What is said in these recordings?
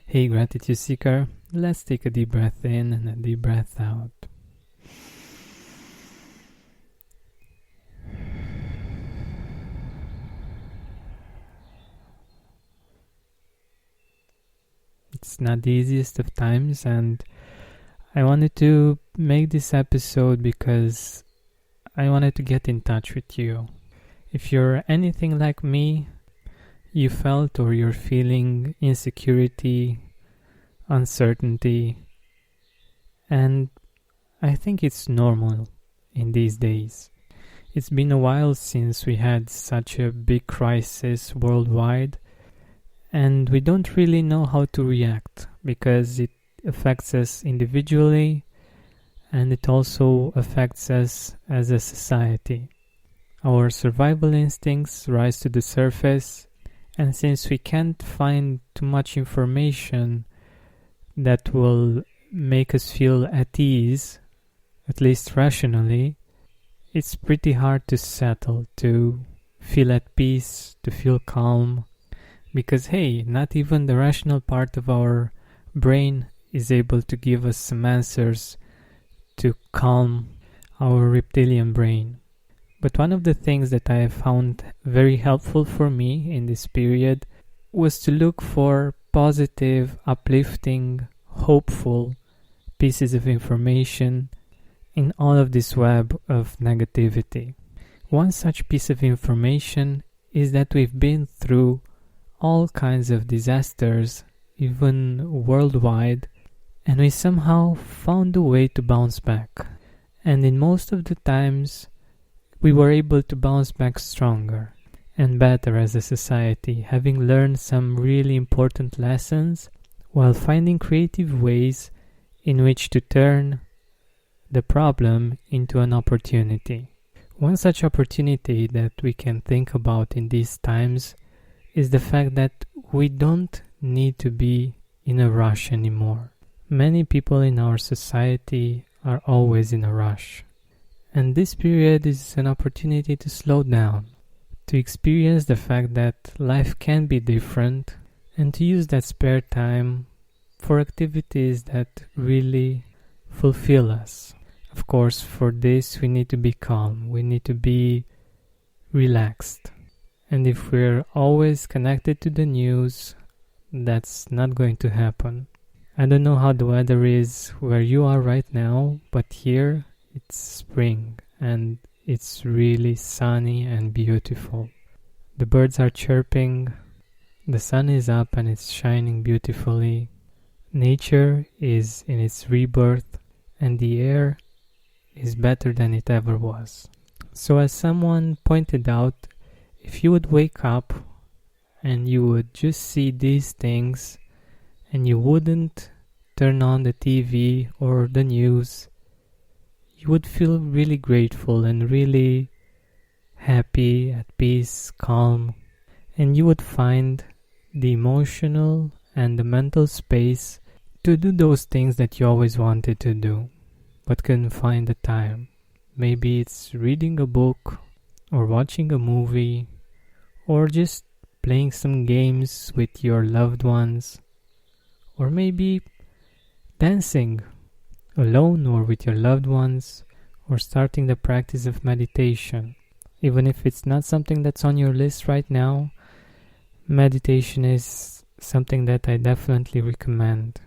Hey, gratitude seeker, let's take a deep breath in and a deep breath out. It's not the easiest of times, and I wanted to make this episode because I wanted to get in touch with you. If you're anything like me, you felt or you're feeling insecurity, uncertainty, and I think it's normal in these days. It's been a while since we had such a big crisis worldwide, and we don't really know how to react because it affects us individually and it also affects us as a society. Our survival instincts rise to the surface, and since we can't find too much information that will make us feel at ease, at least rationally, it's pretty hard to settle, to feel at peace, to feel calm, because hey, not even the rational part of our brain is able to give us some answers to calm our reptilian brain. But one of the things that I have found very helpful for me in this period was to look for positive, uplifting, hopeful pieces of information in all of this web of negativity. One such piece of information is that we've been through all kinds of disasters, even worldwide, and we somehow found a way to bounce back. And in most of the times, we were able to bounce back stronger and better as a society, having learned some really important lessons while finding creative ways in which to turn the problem into an opportunity. One such opportunity that we can think about in these times is the fact that we don't need to be in a rush anymore. Many people in our society are always in a rush. And this period is an opportunity to slow down, to experience the fact that life can be different, and to use that spare time for activities that really fulfill us. Of course, for this we need to be calm, we need to be relaxed. And if we're always connected to the news, that's not going to happen. I don't know how the weather is where you are right now, but here it's spring and it's really sunny and beautiful. The birds are chirping, the sun is up and it's shining beautifully. Nature is in its rebirth and the air is better than it ever was. So as someone pointed out, if you would wake up and you would just see these things and you wouldn't turn on the TV or the news, you would feel really grateful and really happy, at peace, calm, and you would find the emotional and the mental space to do those things that you always wanted to do but couldn't find the time. Maybe it's reading a book or watching a movie or just playing some games with your loved ones, or maybe dancing alone or with your loved ones, or starting the practice of meditation. Even if it's not something that's on your list right now, meditation is something that I definitely recommend.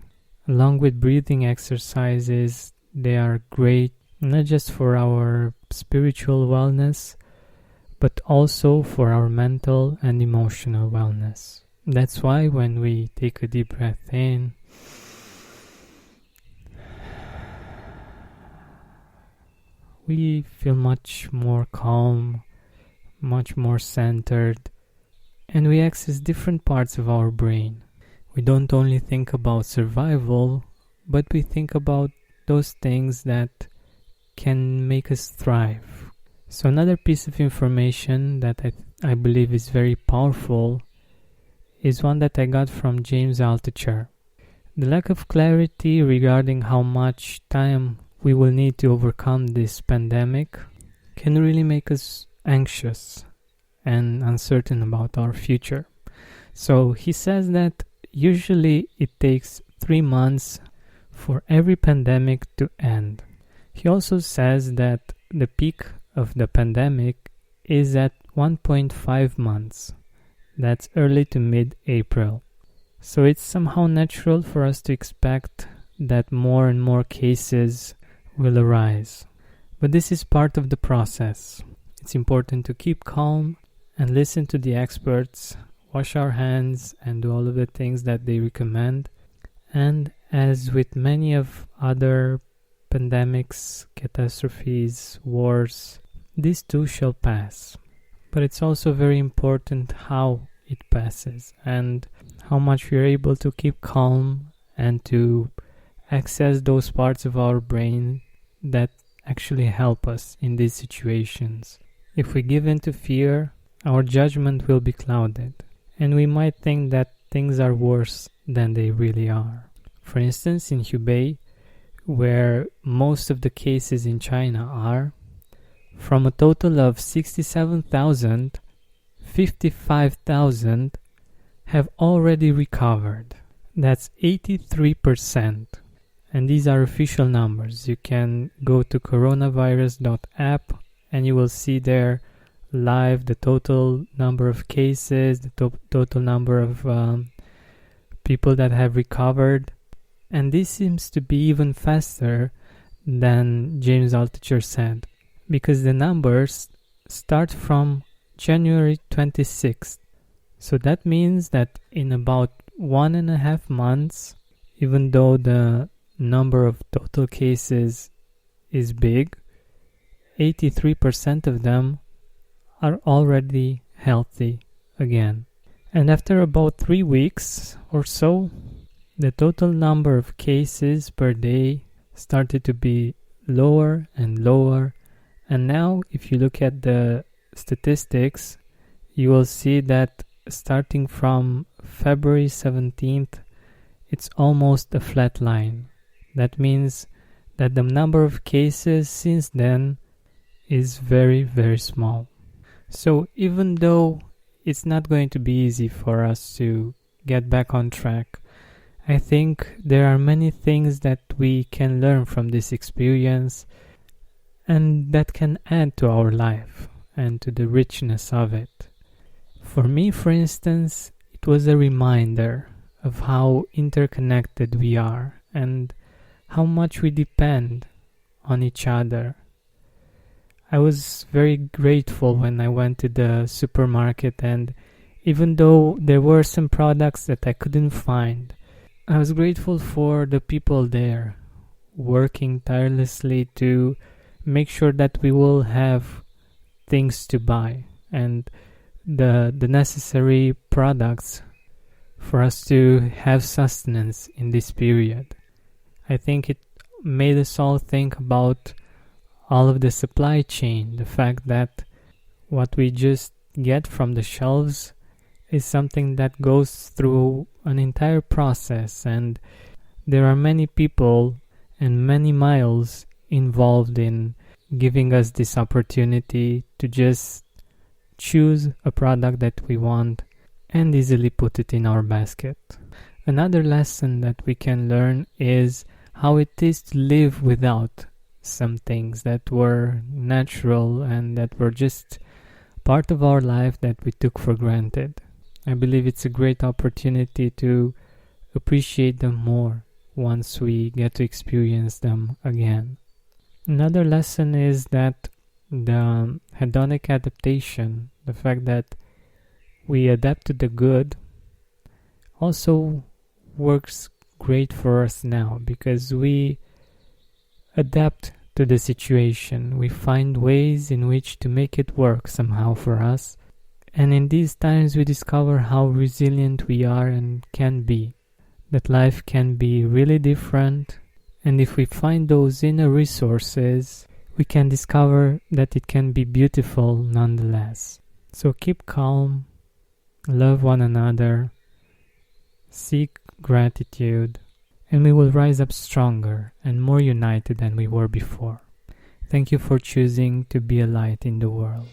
Along with breathing exercises, they are great not just for our spiritual wellness, but also for our mental and emotional wellness. That's why when we take a deep breath in, we feel much more calm, much more centered, and we access different parts of our brain. We don't only think about survival, but we think about those things that can make us thrive. So another piece of information that I believe is very powerful is one that I got from James Altucher. The lack of clarity regarding how much time we will need to overcome this pandemic can really make us anxious and uncertain about our future. So he says that usually it takes 3 months for every pandemic to end. He also says that the peak of the pandemic is at 1.5 months. That's early to mid-April. So it's somehow natural for us to expect that more and more cases will arise. But this is part of the process. It's important to keep calm and listen to the experts, wash our hands, and do all of the things that they recommend. And as with many of other pandemics, catastrophes, wars, these too shall pass. But it's also very important how it passes and how much we are able to keep calm and to access those parts of our brain that actually help us in these situations. If we give in to fear, our judgment will be clouded, and we might think that things are worse than they really are. For instance, in Hubei, where most of the cases in China are, from a total of 67,000, 55,000 have already recovered. That's 83%. And these are official numbers. You can go to coronavirus.app and you will see there live the total number of cases, the total number of people that have recovered. And this seems to be even faster than James Altucher said, because the numbers start from January 26th. So that means that in about 1.5 months, even though the number of total cases is big, 83% of them are already healthy again. And after about 3 weeks or so, the total number of cases per day started to be lower and lower. And now, if you look at the statistics, you will see that starting from February 17th, it's almost a flat line. That means that the number of cases since then is very, very small. So even though it's not going to be easy for us to get back on track, I think there are many things that we can learn from this experience and that can add to our life and to the richness of it. For me, for instance, it was a reminder of how interconnected we are and how much we depend on each other. I was very grateful when I went to the supermarket, and even though there were some products that I couldn't find, I was grateful for the people there working tirelessly to make sure that we will have things to buy and the necessary products for us to have sustenance in this period. I think it made us all think about all of the supply chain, the fact that what we just get from the shelves is something that goes through an entire process, and there are many people and many miles involved in giving us this opportunity to just choose a product that we want and easily put it in our basket. Another lesson that we can learn is how it is to live without some things that were natural and that were just part of our life that we took for granted. I believe it's a great opportunity to appreciate them more once we get to experience them again. Another lesson is that the hedonic adaptation, the fact that we adapt to the good, also works great for us now because we adapt to the situation. We find ways in which to make it work somehow for us. And in these times we discover how resilient we are and can be. That life can be really different. And if we find those inner resources, we can discover that it can be beautiful nonetheless. So keep calm, love one another, seek gratitude, and we will rise up stronger and more united than we were before. Thank you for choosing to be a light in the world.